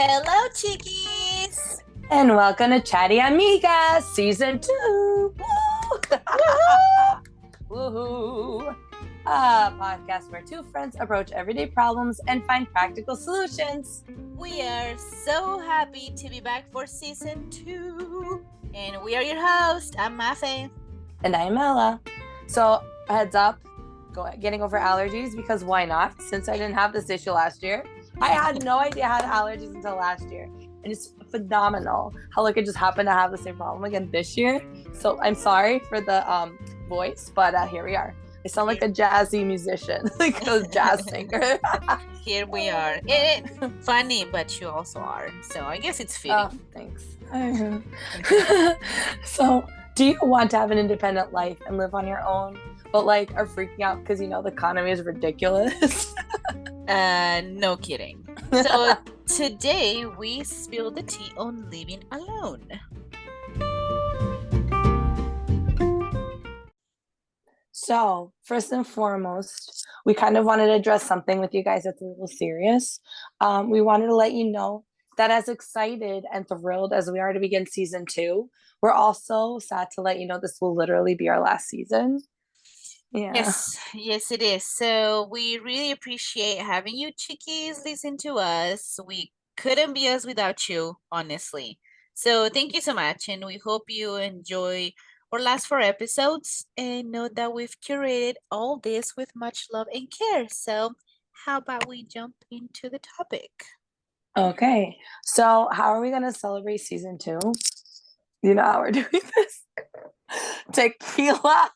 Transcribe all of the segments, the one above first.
Hello, Chiquis! And welcome to Chatty Amigas Season 2. Woo! Woohoo! A podcast where two friends approach everyday problems and find practical solutions. We are so happy to be back for Season 2. And we are your hosts. I'm Mafe. And I'm Ella. So, heads up, getting over allergies because why not? Since I didn't have this issue last year. I had no idea I had allergies until last year. And it's phenomenal how I just happened to have the same problem again this year. So I'm sorry for the voice, but here we are. I sound like a jazzy musician, like a jazz singer. Here we are. Funny, but you also are. So I guess it's fitting. Oh, thanks. So, do you want to have an independent life and live on your own, but are freaking out because the economy is ridiculous? No kidding. So today we spill the tea on living alone. So first and foremost, we kind of wanted to address something with you guys that's a little serious. We wanted to let you know that as excited and thrilled as we are to begin season 2, we're also sad to let you know this will literally be our last season. Yeah. Yes, it is. So we really appreciate having you Chiquis listen to us. We couldn't be us without you, honestly. So thank you so much, and we hope you enjoy our last 4 episodes and know that we've curated all this with much love and care. So how about we jump into the topic? Okay. So how are we going to celebrate season 2? You know how we're doing this? Tequila.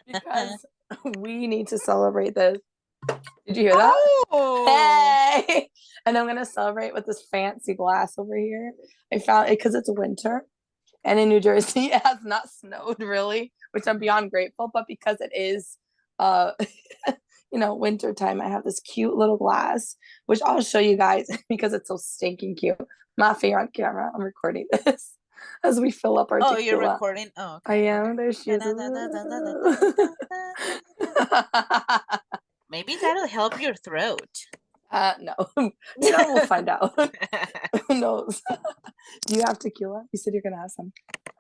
Because we need to celebrate this. Did you hear that? Oh. Hey! And I'm going to celebrate with this fancy glass over here. I found it because it's winter. And in New Jersey, it has not snowed really, which I'm beyond grateful. But because it is, winter time, I have this cute little glass, which I'll show you guys because it's so stinking cute. Mafe on camera. I'm recording this as we fill up our tequila. You're recording? Oh, okay. I am. There she is. Maybe that'll help your throat. No. We'll find out. Who knows? Do you have tequila? You said you're gonna have some.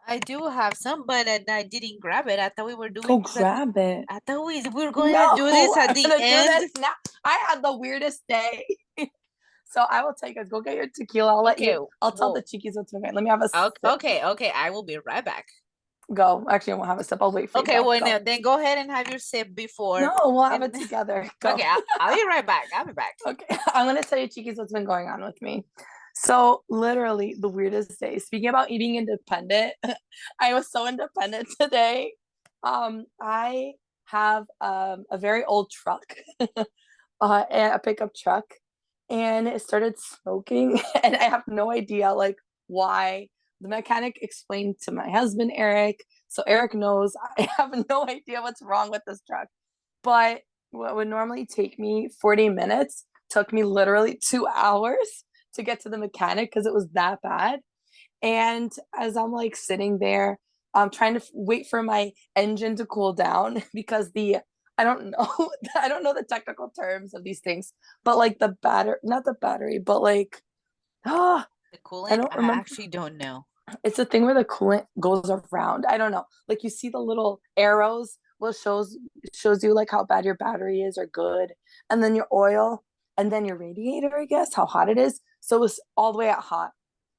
I do have some, but I didn't grab it. I thought we were doing. Go grab it. I thought we were going to do this at the end. Do this now. I had the weirdest day. So I will tell you guys, go get your tequila. I'll let you. I'll tell the Chiquis what's going on. Let me have a sip. Okay. I will be right back. Go. Actually, I won't have a sip. I'll wait for you. Okay, well, then go ahead and have your sip before. No, we'll have it together. Go. Okay, I'll be right back. I'll be back. Okay, I'm going to tell you, Chiquis, what's been going on with me. So literally the weirdest day. Speaking about being independent, I was so independent today. I have a very old truck, a pickup truck, and it started smoking, and I have no idea why. The mechanic explained to my husband, Eric, so Eric knows. I have no idea what's wrong with this truck, but what would normally take me 40 minutes took me literally 2 hours to get to the mechanic because it was that bad. And as I'm sitting there, I'm trying to wait for my engine to cool down because I don't know the technical terms of these things, but the battery, not the battery, but the coolant. I actually don't know. It's a thing where the coolant goes around. I don't know. You see the little arrows, shows you how bad your battery is or good, and then your oil, and then your radiator, I guess, how hot it is. So it was all the way at hot.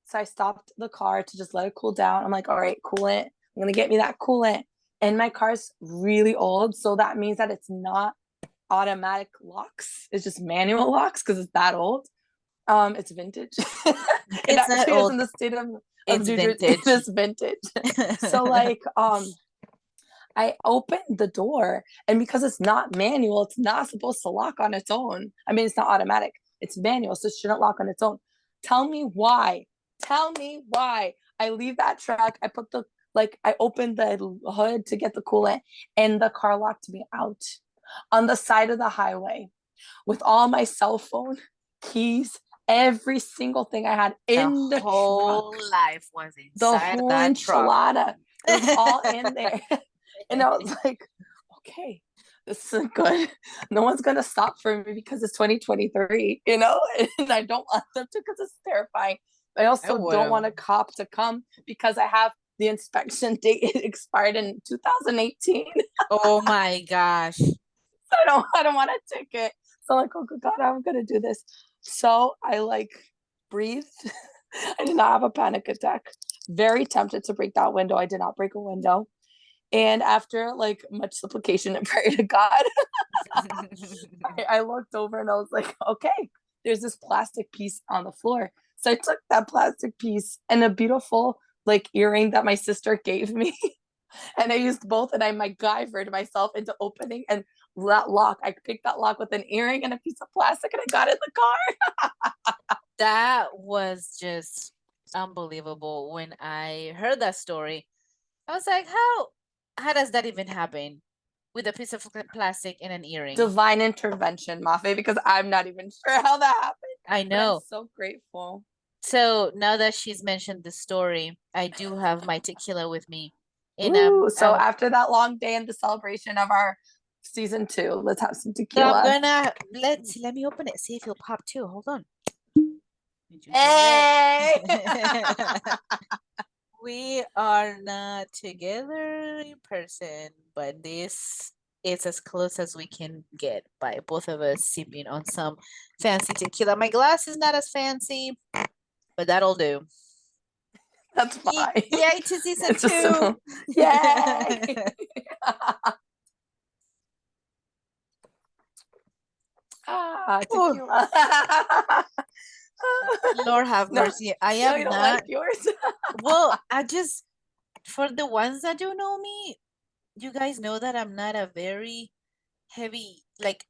So I stopped the car to just let it cool down. I'm like, all right, coolant. I'm going to get me that coolant. And my car's really old. So that means that it's not automatic locks. It's just manual locks because it's that old. It's vintage. It's not old. In the state of it's New vintage. Jersey. It's vintage. So I opened the door, and because it's not manual, it's not supposed to lock on its own. I mean, it's not automatic. It's manual, so it shouldn't lock on its own. Tell me why. I leave that truck. I put I opened the hood to get the coolant, and the car locked me out on the side of the highway with all my cell phone, keys, every single thing I had in the whole truck. Life was inside the whole that enchilada. Truck. It was all in there. And I was like, okay. This is good. No one's gonna stop for me because it's 2023, and I don't want them to because it's terrifying. I I also would don't have. want a cop to come because I have the inspection date expired in 2018. Oh my gosh. I don't want a ticket. So I'm like, oh God, I'm gonna do this. So I like breathed. I did not have a panic attack. Very tempted to break that window. I did not break a window. And after like much supplication and prayer to God, I looked over and I was like, okay, there's this plastic piece on the floor. So I took that plastic piece and a beautiful like earring that my sister gave me. And I used both and I MacGyvered myself into opening and that lock. I picked that lock with an earring and a piece of plastic and I got in the car. That was just unbelievable. When I heard that story, I was like, how does that even happen with a piece of plastic and an earring? Divine intervention, Mafe, because I'm not even sure how that happened. I But I'm know. so grateful. So now that she's mentioned the story, I do have my tequila with me. And Ooh, so after that long day and the celebration of our season 2, let's have some so I'm tequila. gonna let me open it, see if he'll pop too. Hold on. Did you hear Hey! it? We are not together in person, but this is as close as we can get by both of us sipping on some fancy tequila. My glass is not as fancy, but that'll do. That's fine. Yay to season It's just 2. yay! Ooh, Tequila. Lord have No, mercy. I no, am you don't like not. yours. Well, I just, for the ones that do know me, you guys know that I'm not a very heavy, like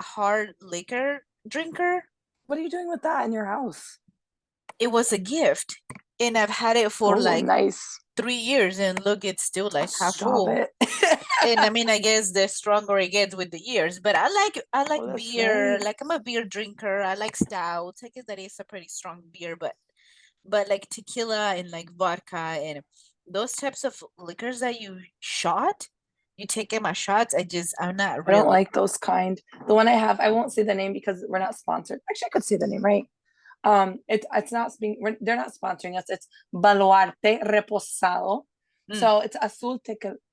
hard liquor drinker. What are you doing with that in your house? It was a gift, and I've had it for Oh, like nice. 3 years, and look, it's still like half Stop full. it. And I mean, I guess the stronger it gets with the years. But I like Oh, that's beer. nice. Like I'm a beer drinker. I like stouts. I guess that is a pretty strong beer, but like tequila and like vodka and those types of liquors that you take them as shots. I'm not I don't really. like those kind. The one I have, I won't say the name because we're not sponsored. Actually, I could say the name, right? It's not being they're not sponsoring us. It's Baluarte Reposado. Mm. So it's Azul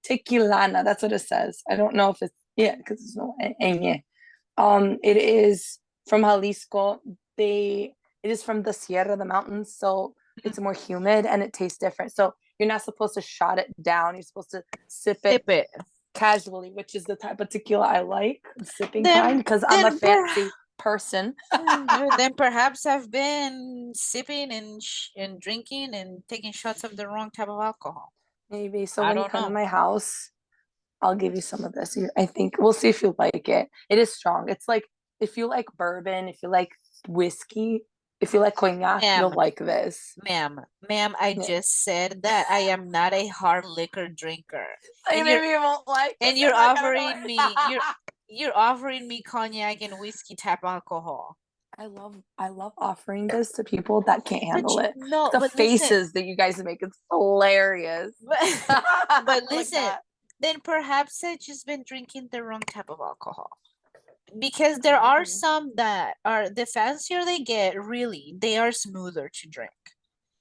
Tequilana. That's what it says. I don't know if it's yeah because there's no ñ. It is from Jalisco. It is from the Sierra, the mountains, so it's more humid and it tastes different. So you're not supposed to shot it down. You're supposed to sip it Sip it. casually, which is the type of tequila I like, sipping kind, Then because I'm a then per fancy person. then perhaps I've been sipping and drinking and taking shots of the wrong type of alcohol. Maybe. So I when you don't come to know. my house, I'll give you some of this. I think we'll see if you like it. It is strong. It's like if you like bourbon, if you like whiskey, if you like cognac, Ma'am, you'll like this. ma'am, I Yeah. just said that I am not a hard liquor drinker. Like And you're maybe you won't like it. and So you're I'm like, I don't offering me know. you're offering me cognac and whiskey type alcohol. I love offering this to people that can't But handle it. no, The but listen, faces that you guys make, it's hilarious. but, but Like listen, that. then perhaps I've just been drinking the wrong type of alcohol. Because there are Maybe. some that are the fancier they get, really, they are smoother to drink.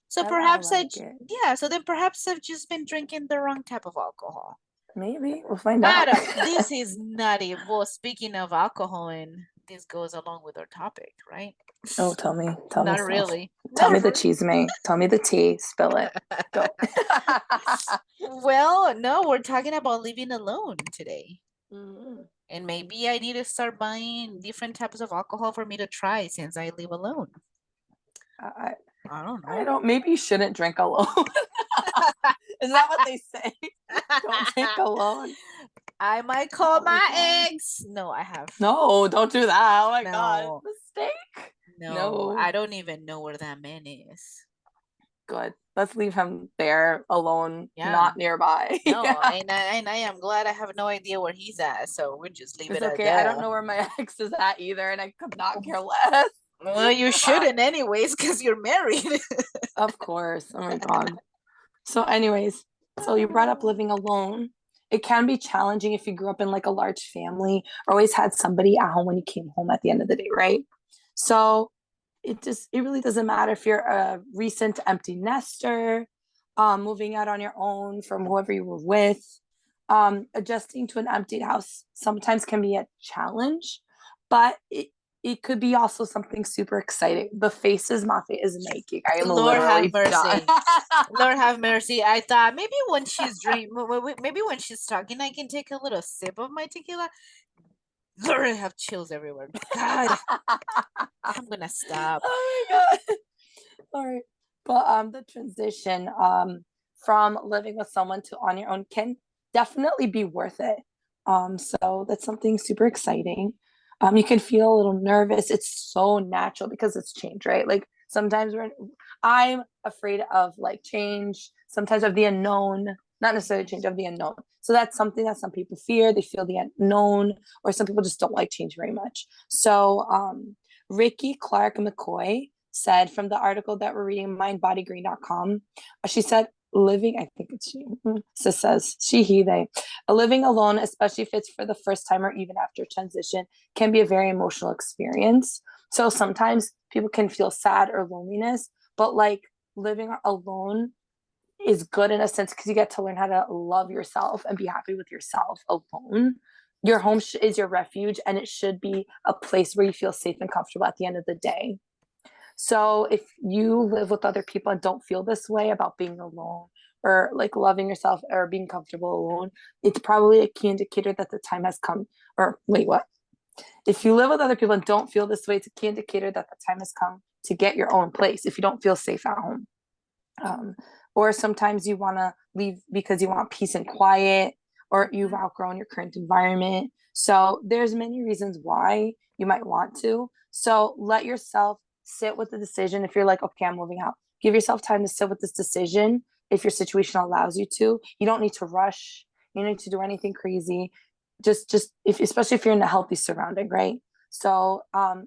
So I perhaps like it. yeah, so then perhaps I've just been drinking the wrong type of alcohol. Maybe. We'll find I out. don't, this is not a, well, speaking of alcohol, and this goes along with our topic, right? Oh, tell me. Tell me Not stuff. really. Tell me Not the really. cheese, mate. Tell me the tea. Spill it. Go. Well, no, we're talking about living alone today. Mm. And maybe I need to start buying different types of alcohol for me to try since I live alone. I, I don't I know. don't, maybe you shouldn't drink alone. Is that what they say? Don't drink alone. I might call Oh my my God. eggs. No, I have. No, don't do that. Oh my God. No, Mistake. no, No. I don't even know where that man is. Good. Let's leave him there alone, Yeah. not nearby. No, Yeah. and I am glad I have no idea where he's at, so we'll just leave It's it at okay. I don't that. know where my ex is at either, and I could not care less. Well, you shouldn't anyways, because you're married. Of course. Oh my God. So, anyways, so you brought up living alone. it can be challenging if you grew up in like a large family or always had somebody at home when you came home at the end of the day, right? So it really doesn't matter if you're a recent empty nester, moving out on your own from whoever you were with. Adjusting to an empty house sometimes can be a challenge, but it could be also something super exciting. The faces Mafe is making, I am Lord have literally done. mercy. Lord have mercy. I thought maybe when she's maybe when she's talking, I can take a little sip of my tequila. Lord, I have chills everywhere. God, I'm gonna stop. Oh my god. All right. But the transition from living with someone to on your own can definitely be worth it. So that's something super exciting. You can feel a little nervous. It's so natural because it's change, right? Like sometimes I'm afraid of like change, sometimes of the unknown, not necessarily change of the unknown. So that's something that some people fear. They feel the unknown, or some people just don't like change very much. So Ricky Clark McCoy said from the article that we're reading, mindbodygreen.com, she said, living, I think it's she, so says she, he, they, living alone, especially if it's for the first time or even after transition, can be a very emotional experience. So sometimes people can feel sad or loneliness, but like living alone is good in a sense because you get to learn how to love yourself and be happy with yourself alone. Your home is your refuge, and it should be a place where you feel safe and comfortable at the end of the day. So if you live with other people and don't feel this way about being alone or like loving yourself or being comfortable alone, it's probably a key indicator that the time has come. Or wait, what? If you live with other people and don't feel this way, it's a key indicator that the time has come to get your own place if you don't feel safe at home. Um, or sometimes you want to leave because you want peace and quiet, or you've outgrown your current environment. So there's many reasons why you might want to. So let yourself sit with the decision. If you're like, okay, I'm moving out, give yourself time to sit with this decision. If your situation allows you to, you don't need to rush. You don't need to do anything crazy. Just if, especially if you're in a healthy surrounding, right? So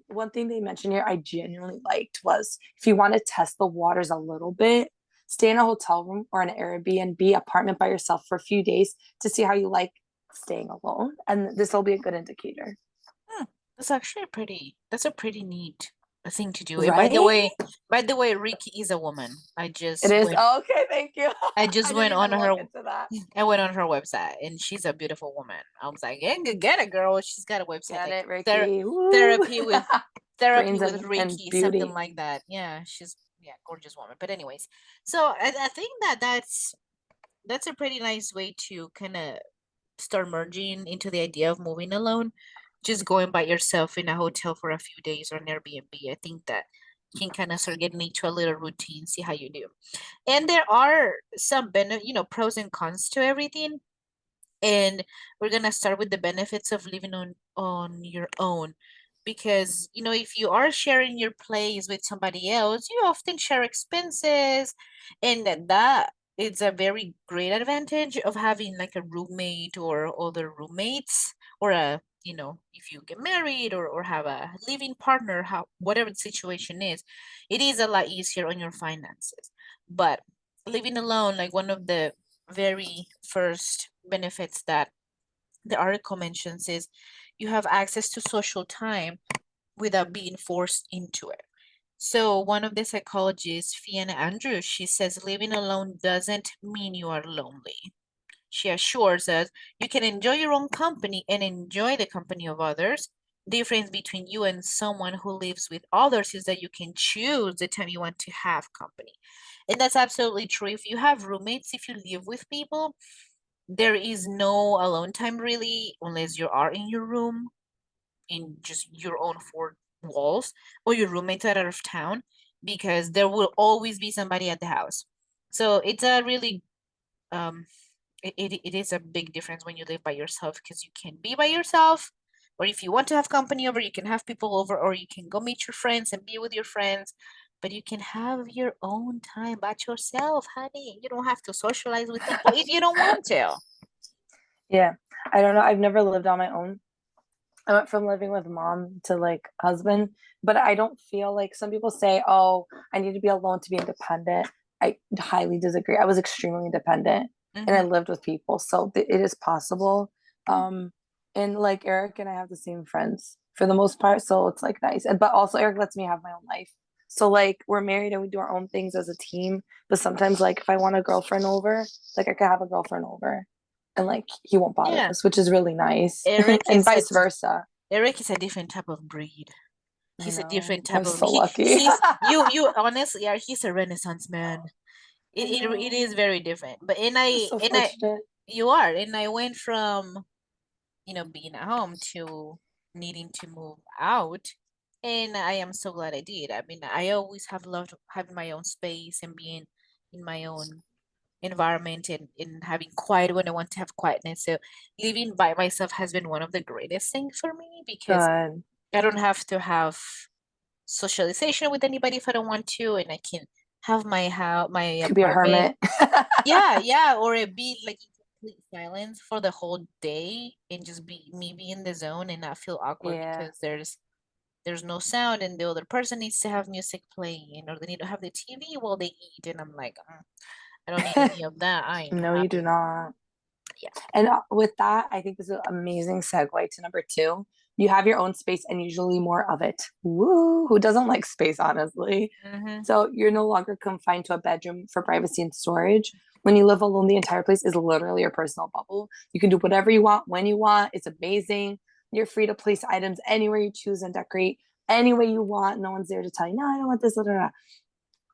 one thing they mentioned here I genuinely liked was if you want to test the waters a little bit, stay in a hotel room or an Airbnb apartment by yourself for a few days to see how you like staying alone. And this will be a good indicator. Hmm, that's actually that's a pretty neat thing to do. And Right? by the way, Ricky is a woman. It is. Oh, okay, thank you. I I just didn't went on even look her, into that. I went on her website and she's a beautiful woman. I was like, yeah, get it, girl. She's got a website Get like it, Ricky. Woo. therapy with therapy Brains with and Ricky, something beauty. like that. Yeah, she's yeah, gorgeous woman. But anyways, so I think that's a pretty nice way to kind of start merging into the idea of moving alone, just going by yourself in a hotel for a few days or an Airbnb. I think that you can kind of start getting into a little routine, see how you do. And there are some pros and cons to everything. And we're gonna start with the benefits of living on your own. Because, if you are sharing your place with somebody else, you often share expenses, and that is a very great advantage of having like a roommate or other roommates, or if you get married or have a living partner, whatever the situation is, it is a lot easier on your finances. But living alone, like one of the very first benefits that the article mentions is you have access to social time without being forced into it. So one of the psychologists, Fiona Andrews, she says living alone doesn't mean you are lonely. She assures us you can enjoy your own company and enjoy the company of others. Difference between you and someone who lives with others is that you can choose the time you want to have company. And that's absolutely true. If you have roommates, if you live with people, there is no alone time really, unless you are in your room, in just your own four walls, or your roommates are out of town, because there will always be somebody at the house. So it's a really it is a big difference when you live by yourself, because you can be by yourself, or if you want to have company over, you can have people over, or you can go meet your friends and be with your friends, but you can have your own time by yourself, honey. You don't have to socialize with people if you don't want to. Yeah. I don't know. I've never lived on my own. I went from living with mom to like husband, but I don't feel like some people say, oh, I need to be alone to be independent. I highly disagree. I was extremely independent. and I Mm-hmm. lived with people, so it is possible. Um, and like Eric and I have the same friends for the most part, so it's like nice. And but also Eric lets me have my own life. So like we're married and we do our own things as a team. But sometimes like if I want a girlfriend over, like I could have a girlfriend over, and like he won't bother Yeah. us, which is really nice, Eric and is a vice versa. Eric is a different type of breed. I He's a know. different type I'm of so lucky. you honestly are he's a Renaissance man. I It is know. very different. But I'm so and I fortunate. you are and I went from being at home to needing to move out. And I am so glad I did. I mean, I always have loved having my own space and being in my own environment and having quiet when I want to have quietness. So living by myself has been one of the greatest things for me because Good. I don't have to have socialization with anybody if I don't want to, and I can have my house, my Could be a apartment. hermit. Yeah, yeah, or it be like in complete silence for the whole day and just be in the zone and not feel awkward Yeah. because there's no sound and the other person needs to have music playing or they need to have the TV while they eat and I'm like, I don't need any of that. I am No, you do happy. not. Yeah. And with that, I think this is an amazing segue to number two. You have your own space and usually more of it. Woo! Who doesn't like space, honestly? Mm-hmm. So you're no longer confined to a bedroom for privacy and storage. When you live alone, the entire place is literally your personal bubble. You can do whatever you want when you want. It's amazing. You're free to place items anywhere you choose and decorate any way you want. No one's there to tell you, no, I don't want this. Blah, blah, blah,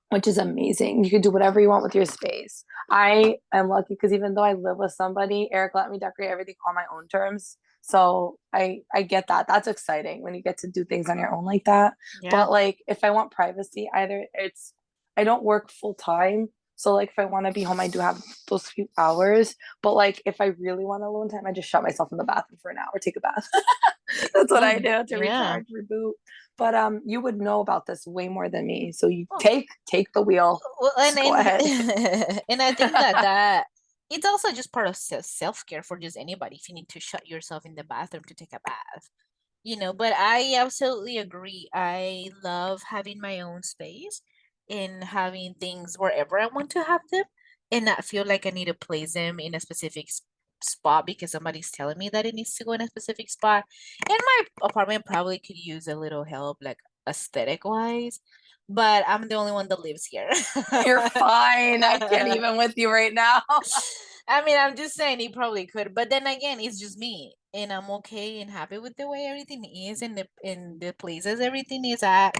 which is amazing. You can do whatever you want with your space. I am lucky because even though I live with somebody, Eric let me decorate everything on my own terms. So I get that. That's exciting when you get to do things on your own like that. Yeah. But like if I want privacy, either it's I don't work full time. So like if I want to be home, I do have those few hours. But like if I really want alone time, I just shut myself in the bathroom for an hour, take a bath. That's what I Mm, do to yeah. recharge, reboot. But you would know about this way more than me. So you Oh, take the wheel. well, Just go ahead. and I think that it's also just part of self-care for just anybody if you need to shut yourself in the bathroom to take a bath. But I absolutely agree. I love having my own space and having things wherever I want to have them and not feel like I need to place them in a specific spot because somebody's telling me that it needs to go in a specific spot. And my apartment probably could use a little help, like aesthetic wise, but I'm the only one that lives here. You're fine. I can't even with you right now. I mean, I'm just saying he probably could, but then again, it's just me, and I'm okay and happy with the way everything is and the places everything is at,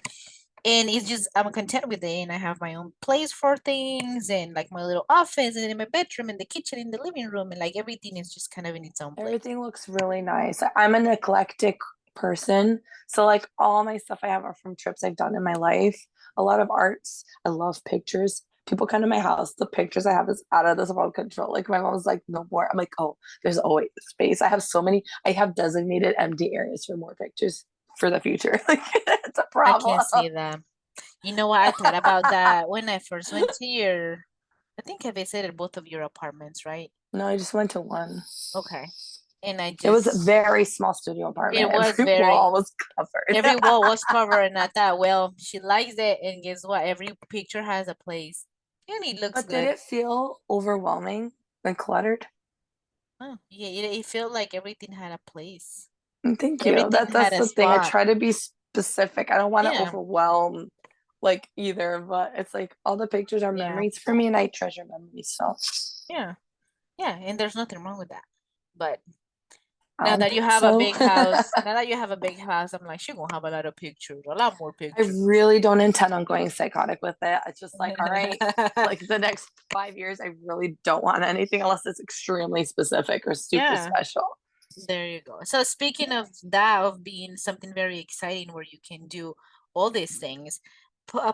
and it's just I'm content with it, and I have my own place for things, and like my little office, and in my bedroom, and the kitchen, in the living room, and like everything is just kind of in its own place. Everything looks really nice. I'm an eclectic person. So like all my stuff I have are from trips I've done in my life. A lot of arts. I love pictures. People come to my house. The pictures I have is out of this world control. Like my mom's like, no more. I'm like, oh, there's always space. I have so many. I have designated empty areas for more pictures for the future. Like it's a I problem. can see that. You know what? I thought about that when I first went to your. I think I visited both of your apartments, right? No, I just went to one. Okay. And I It was a just very small studio it apartment. was Every very wall was covered. every wall was covered and I thought, well, she likes it and guess what? Every picture has a place. And it looks But did good. it feel overwhelming and cluttered? Oh, yeah, it felt like everything had a place. Thank you. Everything had That's a the thing. I spot. try to be specific. I don't want to Yeah, overwhelm like either, but it's like all the pictures are yeah, memories for me and I treasure memories. So yeah, yeah. And there's nothing wrong with that. But I now don't that you think have a so. big house, now that you have a big house, I'm like, she gonna have a lot of pictures, a lot more I pictures. really don't intend on going psychotic with it. It's just like, all right, like the next 5 years, I really don't want anything unless it's extremely specific or super Yeah. special. There you go. So speaking of that, of being something very exciting where you can do all these things,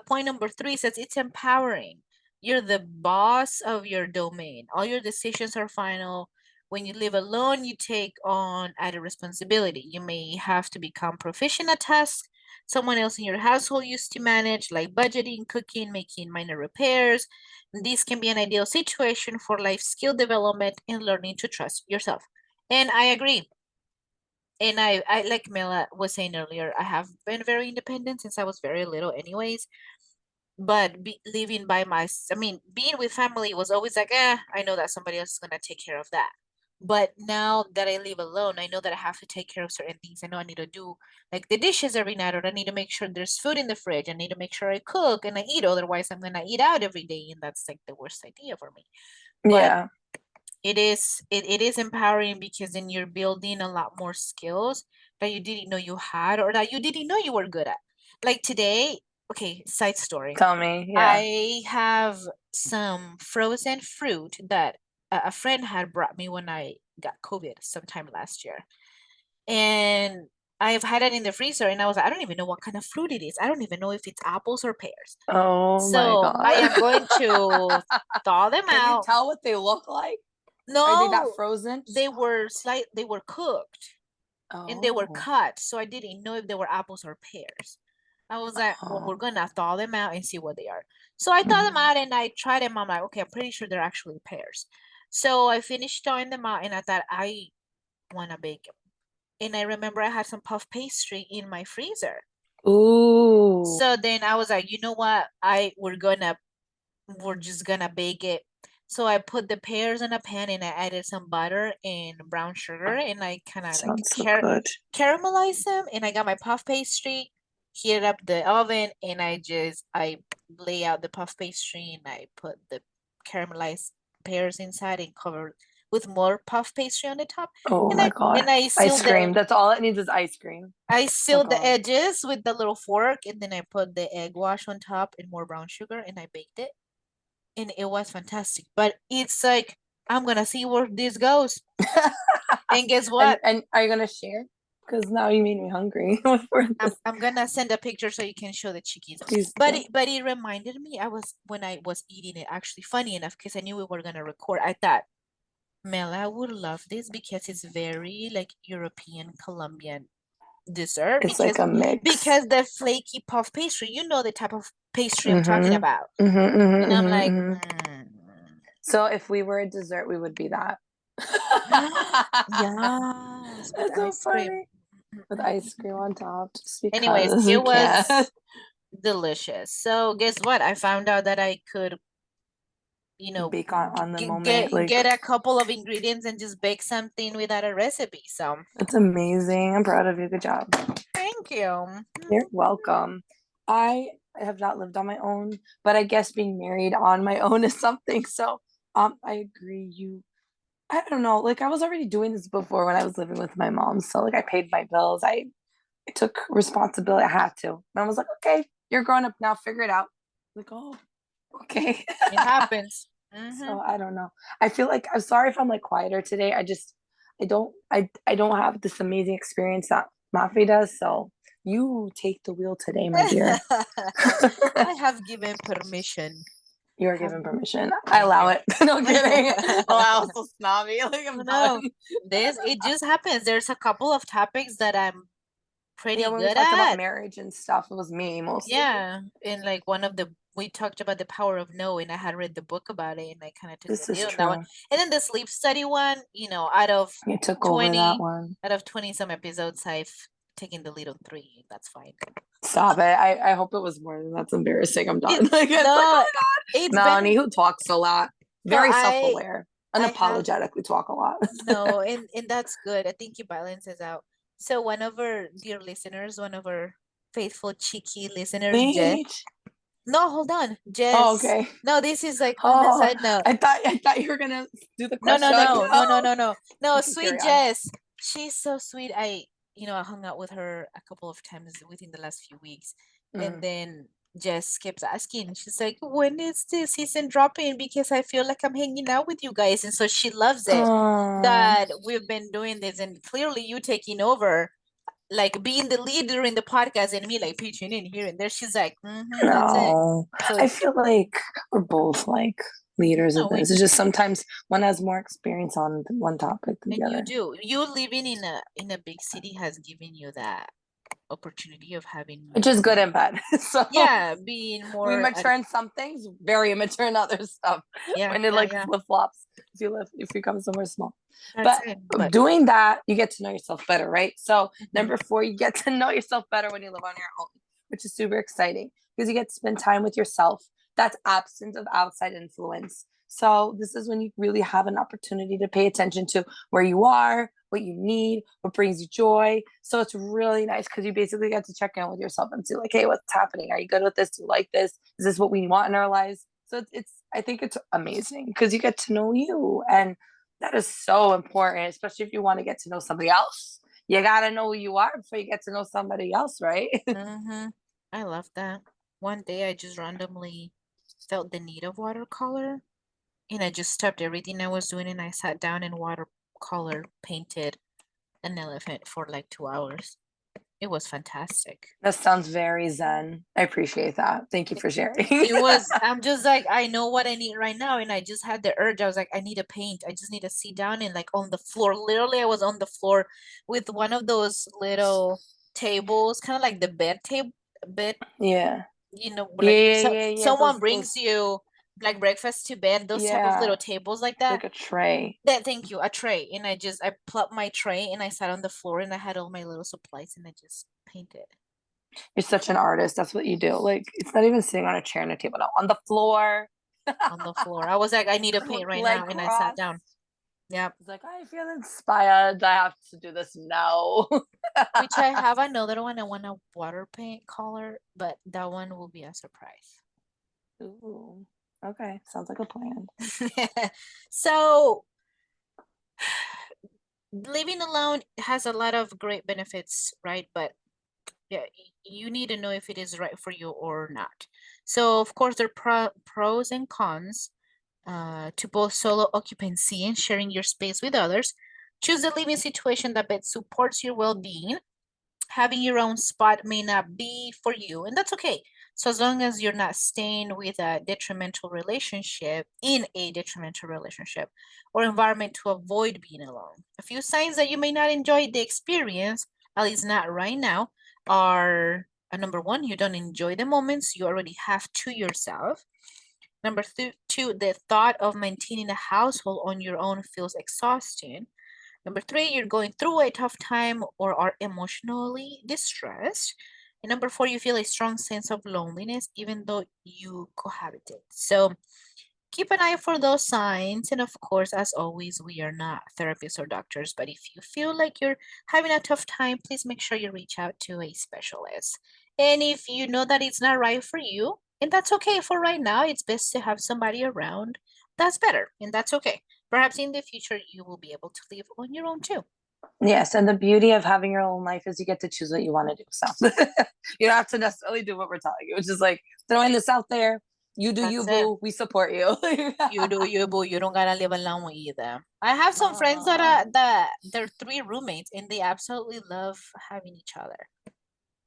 point number three says it's empowering. You're the boss of your domain. All your decisions are final. When you live alone, you take on added responsibility. You may have to become proficient at tasks someone else in your household used to manage, like budgeting, cooking, making minor repairs. This can be an ideal situation for life skill development and learning to trust yourself. And I agree. And I like Mela was saying earlier, I have been very independent since I was very little anyways. But living by I mean, being with family was always like, I know that somebody else is gonna take care of that. But now that I live alone, I know that I have to take care of certain things. I know I need to do like the dishes every night, or I need to make sure there's food in the fridge. I need to make sure I cook and I eat. Otherwise, I'm gonna eat out every day, and that's like the worst idea for me. But Yeah. it is empowering because then you're building a lot more skills that you didn't know you had or that you didn't know you were good at. Like today, okay, side story. Tell me. Yeah. I have some frozen fruit that a friend had brought me when I got COVID sometime last year. And I've had it in the freezer and I was like, I don't even know what kind of fruit it is. I don't even know if it's apples or pears. Oh my So I God. am going to thaw them Can you out. tell what they look like? Are they that No, frozen? they were cooked and they were Oh. cut. So I didn't know if they were apples or pears. I was like, well, we're Oh. gonna thaw them out and see what they are. So I thawed them Mhm. out and I tried them. I'm like, okay, I'm pretty sure they're actually pears. So I finished thawing them out and I thought I wanna bake them. And I remember I had some puff pastry in my freezer. Ooh. So then I was like, you know what? We're just gonna bake it. So I put the pears in a pan and I added some butter and brown sugar and I kind of like Sounds so good. caramelize them and I got my puff pastry, heat up the oven and I lay out the puff pastry and I put the caramelized pears inside and cover with more puff pastry on the top. Oh And my God. I Ice sealed cream. That's all it needs is ice cream. Oh the God. edges with the little fork and then I put the egg wash on top and more brown sugar and I baked it and it was fantastic. But it's like I'm gonna see where this goes. And guess what? And are you gonna share? Because now you made me hungry for this. I'm gonna send a picture so you can show the Chiquis. Please But do. it reminded me I was when I was eating it actually funny enough because I knew we were gonna record. I thought Mela would love this because it's very like European Colombian dessert It's like a mix. because the flaky puff pastry, you know the type of pastry I'm talking Mm-hmm. about. Mm-hmm, And mm-hmm, I'm mm-hmm, like, mm-hmm. So if we were a dessert, we would be that. yes, with That's so ice cream. funny. With ice cream on top, just Anyways, because we it can. was delicious. So guess what? I found out that I could, you know, Bake on the moment. Like, get a couple of ingredients and just bake something without a recipe. So it's amazing. I'm proud of you. Good job. thank you. You're welcome. I have not lived on my own, but I guess being married on my own is something. So, I agree. I don't know. Like, I was already doing this before when I was living with my mom. So, like, I paid my bills. I took responsibility. I had to. And I was like, okay, you're grown up now. Figure it out. Like, oh, okay. It happens. Mm-hmm. So I don't know. I feel like I'm sorry if I'm like quieter today. I don't have this amazing experience that Mafi does. So you take the wheel today, my dear. I have given permission. You are Have given permission. I thank allow you. it. No kidding. Oh, I was so snobby. Like I'm done. No, this it just happens. There's a couple of topics that I'm Yeah, pretty when we good talked about at. marriage and stuff, it was me mostly. Yeah, and like one of the we talked about the power of no, and I had read the book about it, and I kind of took the This is deal on that one. true. And then the sleep study one, You took over that 20, one. out of 20 some episodes, I've taken the lead on three. That's fine. Stop it. I hope it was more than that's embarrassing. I'm done. It Like it's like, no, oh it's my God. been Melanie, who talks a lot, no, very self-aware, I have unapologetically talk a lot. no, and that's good. I think it balances out. So one of our dear listeners, one of our faithful cheeky listeners, Jess. Wait. No, hold on, Oh, Jess. okay. No, this is like on the Oh, side note. I thought you were gonna do the No, no, question. Like, no, no, no, no. no, no. No, Okay, sweet carry on. Jess. She's so sweet. I hung out with her a couple of times within the last few weeks. And Mm. then Jess keeps asking, she's like, when is this season dropping? Because I feel like I'm hanging out with you guys. And so she loves it Oh, that we've been doing this and clearly you taking over, like being the leader in the podcast and me like pitching in here and there. She's like, that's it. no. So I feel like we're both like leaders no, of this. It's just sometimes one has more experience on one topic than the and you other. do. You living in a big city has given you that opportunity of having Which is good more, and bad. So yeah, being we more mature in some things, very immature in other stuff. yeah, When it yeah, like yeah. flip flops, if you come somewhere small. That's But it. But doing that, you get to know yourself better, right? So mhm. number 4, you get to know yourself better when you live on your own, which is super exciting because you get to spend time with yourself. That's absent of outside influence. So this is when you really have an opportunity to pay attention to where you are, what you need, what brings you joy. So it's really nice because you basically get to check in with yourself and see like, hey, what's happening? Are you good with this? Do you like this? Is this what we want in our lives? So it's I think it's amazing because you get to know you, and that is so important, especially if you want to get to know somebody else. You gotta know who you are before you get to know somebody else, right? Mm-hmm. I love that. One day I just randomly felt the need of watercolor, and I just stopped everything I was doing and I sat down and watercolor painted an elephant for like 2 hours. It was fantastic. That sounds very zen. I appreciate that. Thank you It, for sharing. it was, I'm just like, I know what I need right now. And I just had the urge. I was like, I need to paint. I just need to sit down and like on the floor. Literally, I was on the floor with one of those little tables, kind of like the bed, Yeah. Yeah, like yeah, so yeah, yeah. someone Those brings you like breakfast to bed, those type of yeah, little tables like that. like a tray. That thank you, a tray. And I plopped my tray and I sat on the floor and I had all my little supplies and I just painted You're such an artist. That's what you do. Like it's not even sitting on a chair and a table, no, on the floor. on the floor. I was like, I need to paint right Leg now, and I sat crossed. down. Yeah. It's like I feel inspired. I have to do this now. Which I have another one. I want a water paint color, but that one will be a surprise. Ooh. Okay. Sounds like a plan. So living alone has a lot of great benefits, right? But yeah, you need to know if it is right for you or not. So of course there are pros and cons to both solo occupancy and sharing your space with others. Choose a living situation that best supports your well-being. Having your own spot may not be for you, and that's okay. So as long as you're not staying with a detrimental relationship, in a detrimental relationship or environment to avoid being alone. A few signs that you may not enjoy the experience, at least not right now, are number one, you don't enjoy the moments you already have to yourself. Number two, the thought of maintaining a household on your own feels exhausting. Number three, you're going through a tough time or are emotionally distressed. And number four, you feel a strong sense of loneliness even though you cohabited. So keep an eye for those signs. And of course, as always, we are not therapists or doctors, but if you feel like you're having a tough time, please make sure you reach out to a specialist. And if you know that it's not right for you, and that's okay for right now, it's best to have somebody around that's better, and that's okay. Perhaps in the future, you will be able to live on your own too. Yes, and the beauty of having your own life is you get to choose what you want to do. So you don't have to necessarily do what we're telling you. It's just like throwing this out there. You do you, That's it. boo. We support you. You do you, boo. You don't gotta live alone either. I have some friends that Aw, are that they're three roommates and they absolutely love having each other.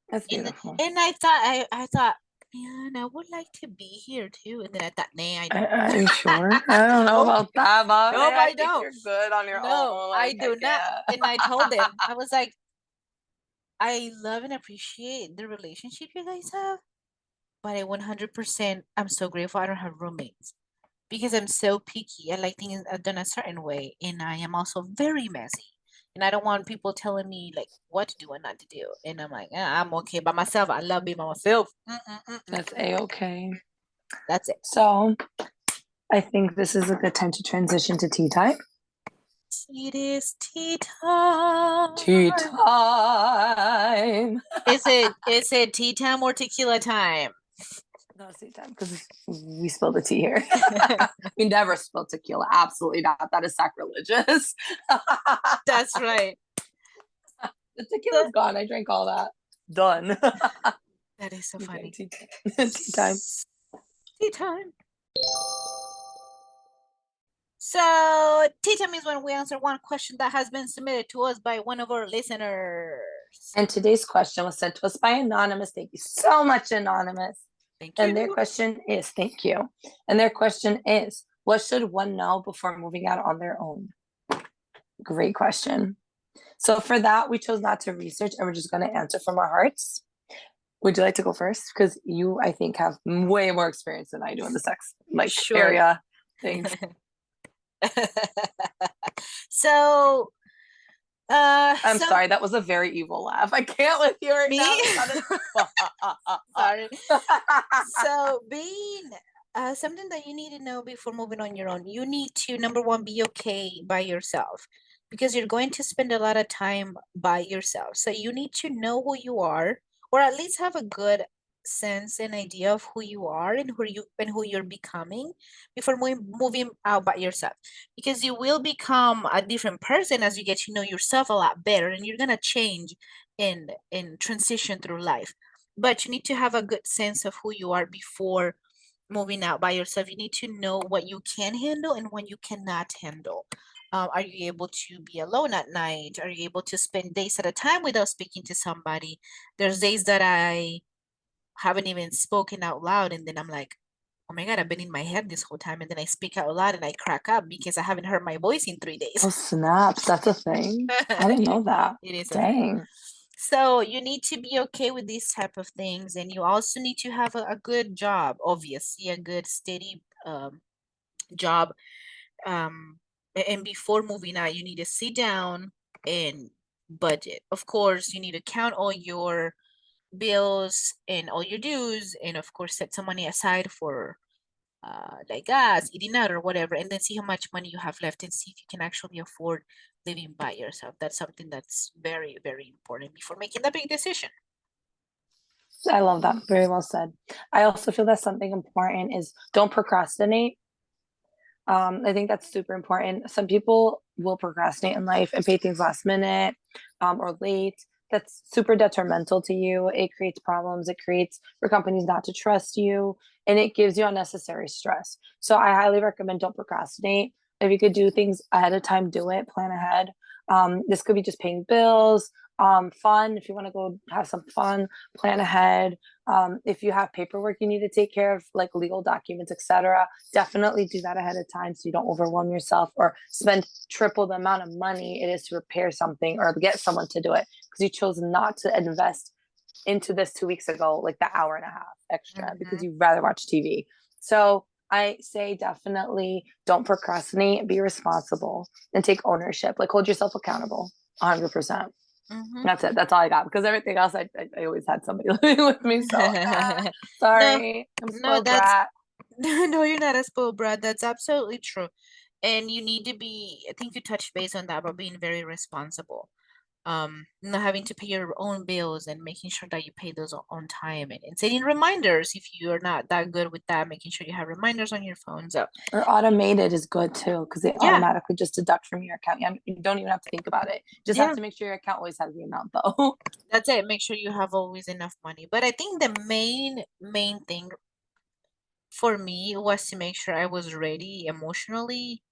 that's And beautiful. and I thought, man, I would like to be here too. And then I thought, nah, I don't. Are you sure? I don't know Nope, about that, but nope, I I think don't. you're good on your No, own. I Like I do not. And I told can't. them, I was like, I love and appreciate the relationship you guys have, but I 100%, I'm so grateful I don't have roommates because I'm so picky. I like things done a certain way, and I am also very messy. And I don't want people telling me like what to do and not to do. And I'm like, I'm okay by myself. I love being by myself. Mm-mm-mm-mm. That's a-okay. That's it. So I think this is a good time to transition to tea time. It is tea time. Tea time. Is it tea time or tequila time? No, it's tea time because we spilled the tea here. We never spilled tequila. Absolutely not. That is sacrilegious. That's right. The tequila's gone. I drank all that. Done. That is so Okay, funny. tea time. Tea time. Tea time. So, tea time is when we answer one question that has been submitted to us by one of our listeners. And today's question was sent to us by Anonymous. Thank you so much, Anonymous. Thank And their you. question is, thank you. And their question is, what should one know before moving out on their own? Great question. So for that, we chose not to research and we're just going to answer from our hearts. Would you like to go first? Because you, I think, have way more experience than I do in the sex Sure. area things. So, I'm Some sorry, that was a very evil laugh. I can't with you right me. now. That sounded. Sorry. So being something that you need to know before moving on your own, you need to number one be okay by yourself because you're going to spend a lot of time by yourself. So you need to know who you are, or at least have a good sense and idea of who you are and who you're becoming before moving out by yourself, because you will become a different person as you get to know yourself a lot better, and you're gonna change and transition through life. But you need to have a good sense of who you are before moving out by yourself. You need to know what you can handle and what you cannot handle. Are you able to be alone at night? Are you able to spend days at a time without speaking to somebody? There's days that I haven't even spoken out loud, and then I'm like, oh my God, I've been in my head this whole time. And then I speak out loud and I crack up because I haven't heard my voice in 3 days. Oh, snaps. That's a thing. I didn't it, know that. it is a thing. Dang. So you need to be okay with these type of things, and you also need to have a good job, obviously, a good steady job. And before moving out, you need to sit down and budget. Of course, you need to count all your bills and all your dues, and of course, set some money aside for like gas, eating out, or whatever, and then see how much money you have left and see if you can actually afford living by yourself. That's something that's very, very important before making the big decision. I love that. Very well said. I also feel that something important is don't procrastinate. I think that's super important. Some people will procrastinate in life and pay things last minute or late. That's super detrimental to you. It creates problems. It creates for companies not to trust you, and it gives you unnecessary stress. So I highly recommend don't procrastinate. If you could do things ahead of time, do it. Plan ahead. This could be just paying bills, fun. If you want to go have some fun, plan ahead. If you have paperwork you need to take care of, like legal documents, etc., definitely do that ahead of time so you don't overwhelm yourself or spend triple the amount of money it is to repair something or get someone to do it because you chose not to invest into this 2 weeks ago, like the hour and a half extra because Mm-hmm. you'd rather watch TV. So I say definitely don't procrastinate, be responsible, and take ownership. Like hold yourself accountable 100%. Mm-hmm. That's it. That's all I got because everything else I always had somebody living with me. So like, No, sorry, I'm no, spoiled that's brat. no, you're not a spoiled brat. That's absolutely true. And you need to be, I think you touched base on that, but being very responsible. Not having to pay your own bills and making sure that you pay those on time, and setting reminders if you're not that good with that, making sure you have reminders on your phone. So Or automated is good too because they yeah, automatically just deduct from your account. You don't even have to think about it. Just have yeah, to make sure your account always has the amount though. that's it. Make sure you have always enough money. But I think the main thing for me was to make sure I was ready emotionally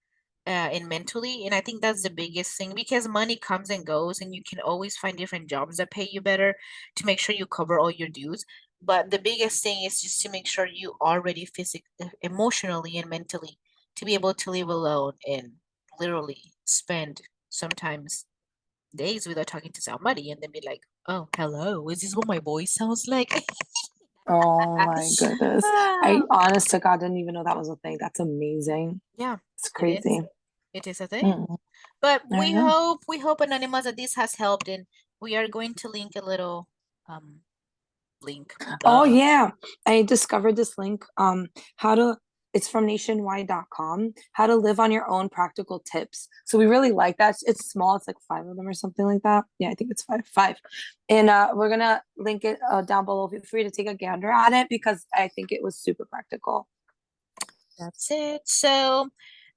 and mentally. And I think that's the biggest thing because money comes and goes, and you can always find different jobs that pay you better to make sure you cover all your dues. But the biggest thing is just to make sure you are ready physically, emotionally, and mentally to be able to live alone and literally spend sometimes days without talking to somebody and then be like, oh, hello, is this what my voice sounds like? Oh my goodness. I Ah, honest to God didn't even know that was a thing. That's amazing. yeah, It's it is. crazy. It is a thing. Mm, But I know. we hope Anonymous that this has helped, and we are going to link a little um link. Oh Duh. yeah. I discovered this link. How to it's from nationwide.com. How to live on your own practical tips. So we really like that. It's small, it's like five of them or something like that. Yeah, I think it's five. Five. And we're gonna link it down below. Feel free to take a gander at it because I think it was super practical. That's it. So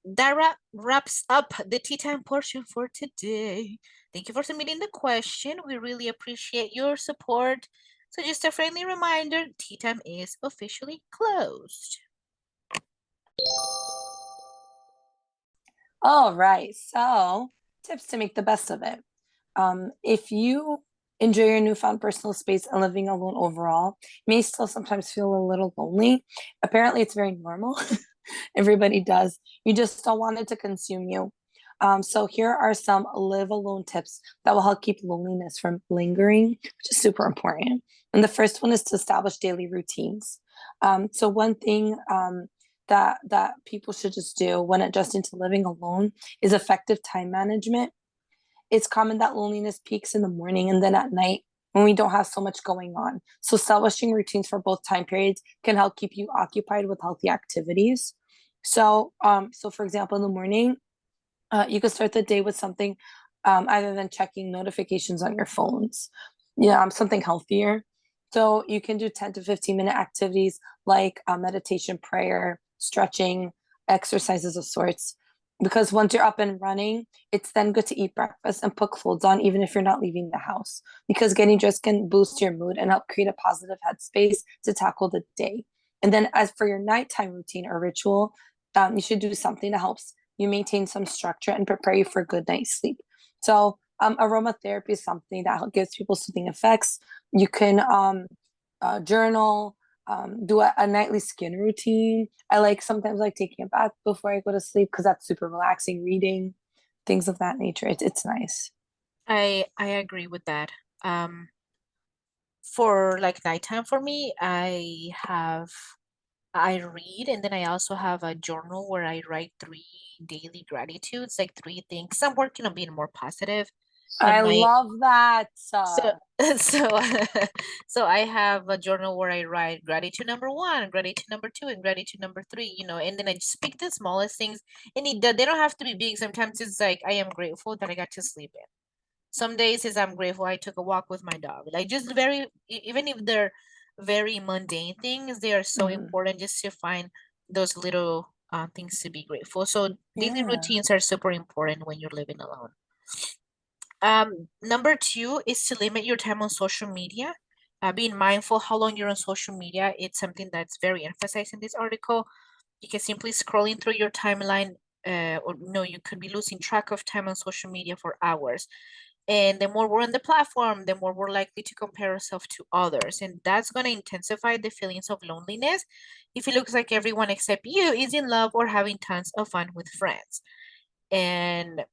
that wraps up the tea time portion for today. Thank you for submitting the question. We really appreciate your support. So just a friendly reminder, tea time is officially closed. All right. So tips to make the best of it. If you enjoy your newfound personal space and living alone overall, may still sometimes feel a little lonely. Apparently, it's very normal. Everybody does. You just don't want it to consume you. So here are some live alone tips that will help keep loneliness from lingering, which is super important. And the first one is to establish daily routines. So one thing that people should just do when adjusting to living alone is effective time management. it's common that loneliness peaks in the morning and then at night when we don't have so much going on. So establishing routines for both time periods can help keep you occupied with healthy activities. So for example, in the morning, you could start the day with something other than checking notifications on your phones. Yeah, something healthier. So you can do 10 to 15-minute activities like meditation, prayer, stretching, exercises of sorts. Because once you're up and running, it's then good to eat breakfast and put clothes on, even if you're not leaving the house. Because getting dressed can boost your mood and help create a positive headspace to tackle the day. And then, as for your nighttime routine or ritual, you should do something that helps you maintain some structure and prepare you for a good night's sleep. So, aromatherapy is something that gives people soothing effects. You can journal, do a nightly skin routine. I like sometimes like taking a bath before I go to sleep because that's super relaxing. Reading, things of that nature. It's nice. I agree with that. Um, for like nighttime for me, I read, and then I also have a journal where I write three daily gratitudes, like three things. I'm working on being more positive. I And my love that. so so so I have a journal where I write gratitude number one, gratitude number two, and gratitude number three, and then I just pick the smallest things, and they don't have to be big. Sometimes it's like I am grateful that I got to sleep in. Some days is I'm grateful I took a walk with my dog. Like just even if they're very mundane things, they are so Mhm. important just to find those little things to be grateful. So daily Yeah. routines are super important when you're living alone. Number two is to limit your time on social media. Being mindful how long you're on social media. It's something that's very emphasized in this article. Because simply scrolling through your timeline, or no, you could be losing track of time on social media for hours. And the more we're on the platform, the more we're likely to compare ourselves to others. And that's going to intensify the feelings of loneliness if it looks like everyone except you is in love or having tons of fun with friends. And,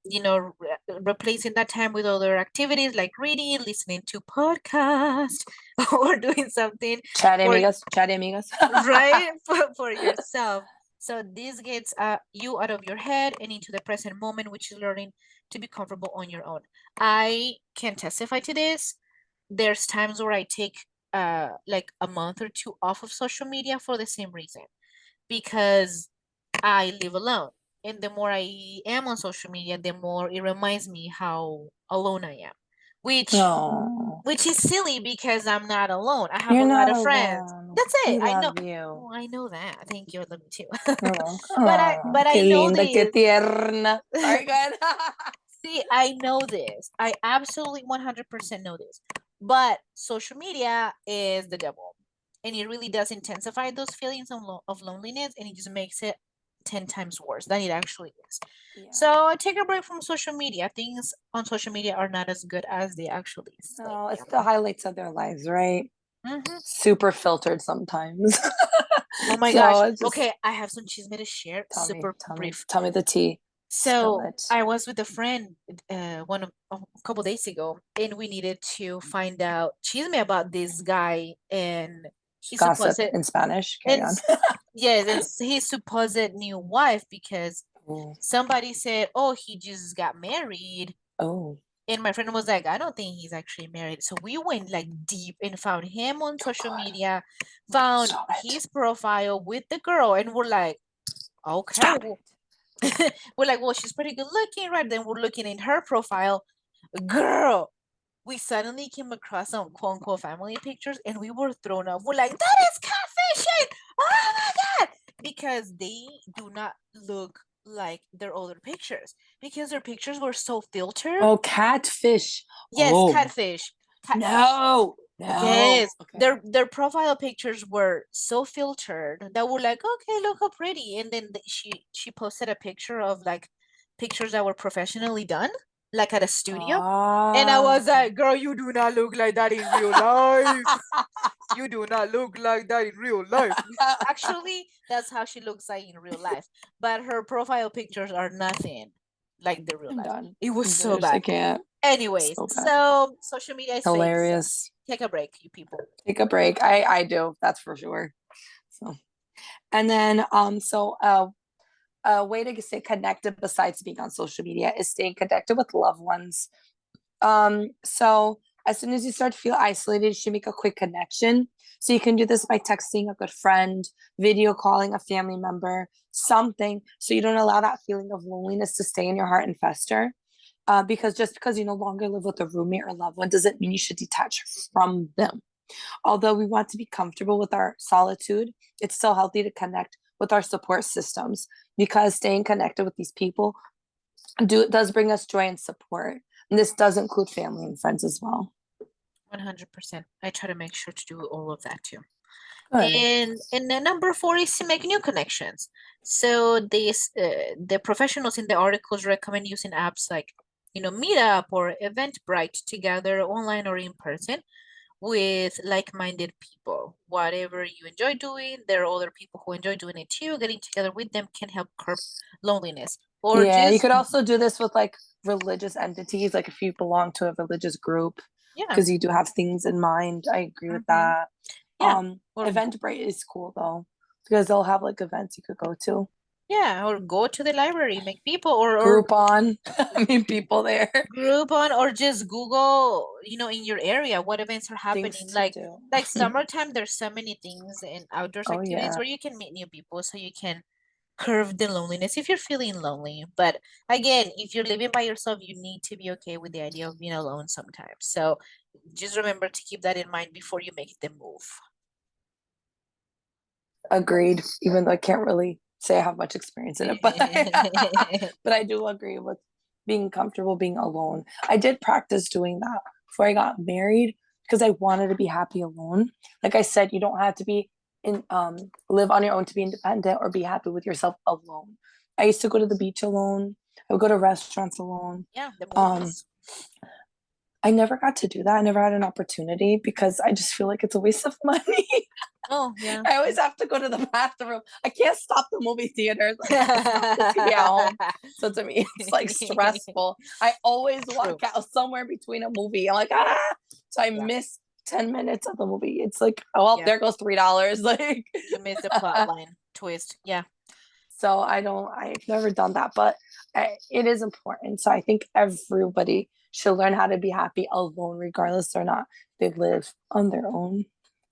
replacing that time with other activities like reading, listening to podcasts, or doing something Chat for amigas, chat amigas. right for yourself. So this gets you out of your head and into the present moment, which is learning to be comfortable on your own. I can testify to this. There's times where I take like a month or two off of social media for the same reason, because I live alone. And the more I am on social media, the more it reminds me how alone I am, which Oh, which is silly because I'm not alone. I have you're a lot not of friends. alone. That's it. We I know. love you. Oh, I know that. Thank you. I love you too. You're welcome. but I Oh, but I qué know linda, qué this. tierna. Sorry, good. See, I know this. I absolutely 100% know this. But social media is the devil. And it really does intensify those feelings of loneliness, and it just makes it 10 times worse than it actually is. Yeah. So I take a break from social media. Things on social media are not as good as they actually No, it's seem. the highlights of their lives, right? Hmm. Super filtered sometimes. Oh my gosh. So it's just Okay, I have some chisme to share. tell me, Super tell me, brief. tell me the tea. Spill So it. I was with a friend a couple days ago, and we needed to find out chisme about this guy and he supposed Gossip in Spanish. Carry and on. yes, and his supposed new wife, because Oh, somebody said, "Oh, he just got married." oh, And my friend was like, I don't think he's actually married. So we went like deep and found him on oh social God. media, found Stop it. his profile with the girl, and we're like, okay, Stop well, it. we're like, well, she's pretty good looking, right? Then we're looking in her profile. Girl, we suddenly came across some quote unquote family pictures and we were thrown off. We're like, that is catfishing! Oh my God! Because they do not look like their older pictures, because their pictures were so filtered. Oh, catfish. Yes, Oh, catfish. Catfish. no, no. Yes, Okay. their profile pictures were so filtered that were like, okay, look how pretty. And then she posted a picture of like pictures that were professionally done, like at a studio. And I Ah. was like, girl, you do not look like that in real life. You do not look like that in real life. Actually, that's how she looks like in real life. But her profile pictures are nothing like the real I'm life. done. It was I'm so finished. I bad. can't. Anyways, So bad. so social media is fake. So Hilarious. take a break, you people. Take a break. I do. That's for sure. So and then a way to stay connected besides being on social media is staying connected with loved ones. So as soon as you start to feel isolated, you should make a quick connection. So you can do this by texting a good friend, video calling a family member, something, so you don't allow that feeling of loneliness to stay in your heart and fester. Because just because you no longer live with a roommate or loved one doesn't mean you should detach from them. Although we want to be comfortable with our solitude, it's still healthy to connect with our support systems, because staying connected with these people does bring us joy and support. And this does include family and friends as well. 100%. I try to make sure to do all of that too. Good. And then number 4 is to make new connections. So the professionals in the articles recommend using apps like, Meetup or Eventbrite together, online or in person, with like-minded people. Whatever you enjoy doing, there are other people who enjoy doing it too. Getting together with them can help curb loneliness. Or Yeah, you just, could also do this with like religious entities, like if you belong to a religious group, yeah, because you do have things in mind. I agree with mhm, that. yeah. Or Eventbrite is cool though, because they'll have like events you could go to. yeah, or go to the library, make people, or Groupon, I mean, people there, Groupon, or just Google, in your area, what events are happening. things to Like do. summertime, there's so many things and outdoors Oh activities yeah, where you can meet new people, so you can curb the loneliness if you're feeling lonely. But again, if you're living by yourself, you need to be okay with the idea of being alone sometimes. So just remember to keep that in mind before you make the move. agreed. Even though I can't really say I have much experience in it, but but I do agree with being comfortable being alone. I did practice doing that before I got married because I wanted to be happy alone. Like I said, you don't have to be in live on your own to be independent or be happy with yourself alone. I used to go to the beach alone. I would go to restaurants alone. Yeah, the Um, movies. I never got to do that. I never had an opportunity because I just feel like it's a waste of money. Oh, yeah. I always have to go to the bathroom. I can't stop the movie theaters. Like I have to stop the TV at home. So to me, it's like stressful. I always True. walk out somewhere between a movie. I'm like, ah. So I Yeah. miss 10 minutes of the movie. It's like, oh, well, Yeah. there goes $3. Like, You missed the plot line twist. Yeah. so I've never done that, but it is important. So I think everybody should learn how to be happy alone, regardless or not they live on their own.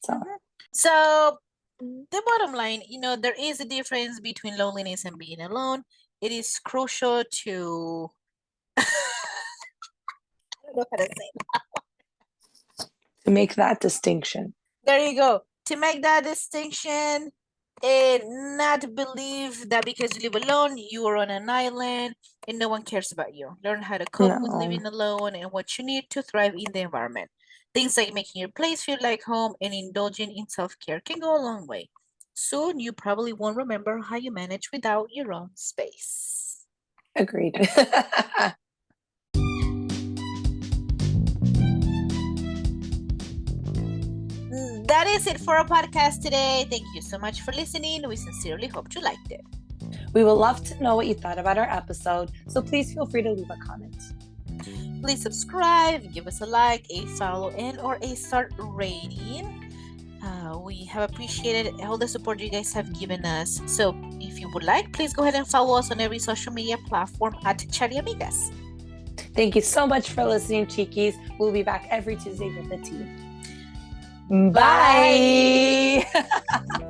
So Mhm. So the bottom line, there is a difference between loneliness and being alone. It is crucial to I don't know how to say it. to make that distinction. There you go. To make that distinction and not believe that because you live alone, you are on an island and no one cares about you. Learn how to cope with No, living alone and what you need to thrive in the environment. Things like making your place feel like home and indulging in self-care can go a long way. Soon, you probably won't remember how you manage without your own space. agreed. That is it for our podcast today. Thank you so much for listening. We sincerely hope you liked it. We would love to know what you thought about our episode, so please feel free to leave a comment. Please subscribe, give us a like, a follow, and or a star rating. We have appreciated all the support you guys have given us. So if you would like, please go ahead and follow us on every social media platform at Chari Amigas. Thank you so much for listening, Chiquis. We'll be back every Tuesday with the tea. Bye. Bye.